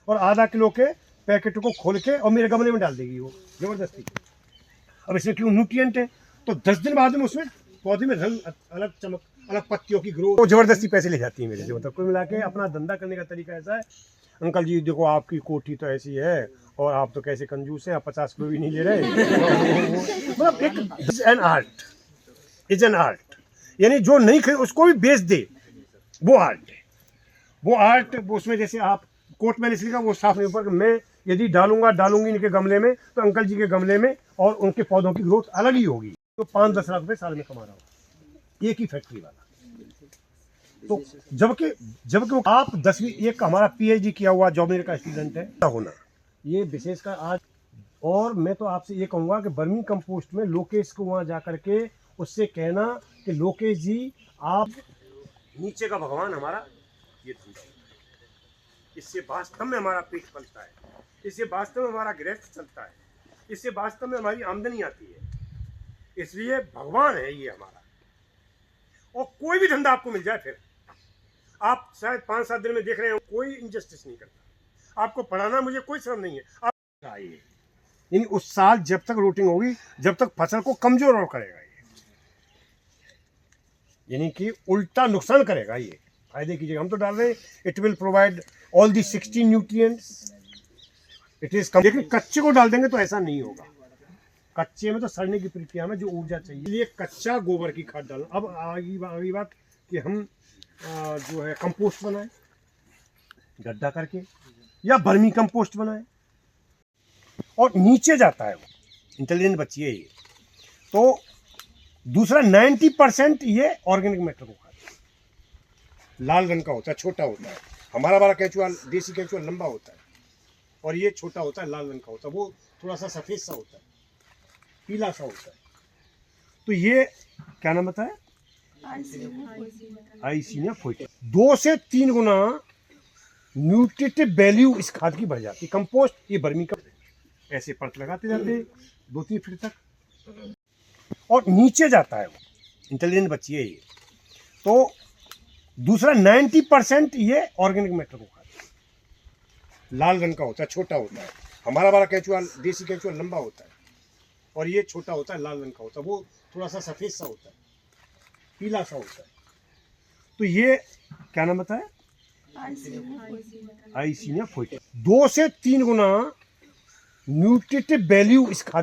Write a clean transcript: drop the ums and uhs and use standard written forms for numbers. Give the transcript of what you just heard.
और आधा किलो के पैकेट को खोल के और मेरे गमले में डाल देगी वो जबरदस्ती। अब इसमें क्यों न्यूट्रिएंट है, तो 10 दिन बाद में उसमें पौधे में रंग अलग चमक, अलग पत्तियों की ग्रोथ, वो जबरदस्ती पैसे ले जाती है मेरे से। मतलब कुल मिला के अपना धंधा करने का तरीका ऐसा है, अंकल जी देखो आपकी कोठी तो ऐसी है और आप तो कैसे कंजूस हैं, आप 50 किलो भी नहीं ले रहे। मतलब एक an art, is an art, यानी जो नहीं खरीद उसको भी बेच दे, वो आर्ट है। वो आर्ट उसमें जैसे आप कोट में लिखा वो साफ नहीं ऊपर, मैं यदि डालूंगी इनके गमले में तो अंकल जी के गमले में और उनके पौधों की ग्रोथ अलग ही होगी। तो 5-10 लाख रुपए साल में कमा रहा हूँ एक ही फैक्ट्री वाला। तो जबकि आप 10वीं, एक हमारा पीएचडी किया हुआ जॉबनेर का स्टूडेंट है होना ये विशेषकर आज। और मैं तो आपसे ये कहूँगा कि वर्मी कंपोस्ट में लोकेश को वहाँ जा करके उससे कहना कि लोकेश जी आप नीचे का भगवान हमारा ये धंधा, इससे वास्तव में हमारा पेट पलता है, इससे वास्तव में हमारा गृहस्थ चलता है, इससे वास्तव में हमारी आमदनी आती है, इसलिए भगवान है ये हमारा। और कोई भी धंधा आपको मिल जाए, फिर आप शायद 5-7 दिन में देख रहे हो कोई इनजस्टिस नहीं करता, आपको पढ़ाना मुझे कोई शर्म नहीं है। आप आइए, यानी उस साल जब तक रूटिंग होगी जब तक फसल को कमजोर और करेगा ये, यानी कि उल्टा नुकसान करेगा ये। फायदे की जगह हम तो डाल रहे हैं it will provide all the 16 nutrients, it is come. लेकिन कच्चे को डाल देंगे तो ऐसा नहीं होगा, कच्चे में तो सड़ने की प्रक्रिया में जो ऊर्जा चाहिए, इसलिए कच्चा गोबर की खाद डालना। अब आगे बात कि हम जो है कंपोस्ट बनाएं गड्ढा करके या वर्मी कंपोस्ट बनाएं, और नीचे जाता है वो, इंटेलिजेंट बच्ची है ये। तो दूसरा 90% ये ऑर्गेनिक मैटर को खाता है, लाल रंग का होता है, छोटा होता है। हमारा वाला केंचुआ देसी केंचुआ लंबा होता है और ये छोटा होता है, लाल रंग का होता है, वो थोड़ा सा सफेद सा होता है, पीला सा होता है। तो ये क्या नाम बताया, आइसिनिया फोइटा। 2 से 3 गुना न्यूट्रिटिव वैल्यू इस खाद की बढ़ जाती है। कंपोस्ट ये वर्मी का ऐसे परत लगाते जाते 2-3 फीट तक, और नीचे जाता है वो, इंटेलिजेंट बच्ची है ये। तो दूसरा 90% ये ऑर्गेनिक मैटर को खाता है, लाल रंग का होता है, छोटा होता है। हमारा वाला केंचुआ देसी केंचुआ लंबा होता है और ये छोटा होता है, लाल रंग का होता है, वो थोड़ा सा सफेद सा होता है, पीला सा होता है। तो ये क्या नाम बताया, आइसिनिया फोइटा। 2 से 3 गुना न्यूट्रिटिव वैल्यू इस खाद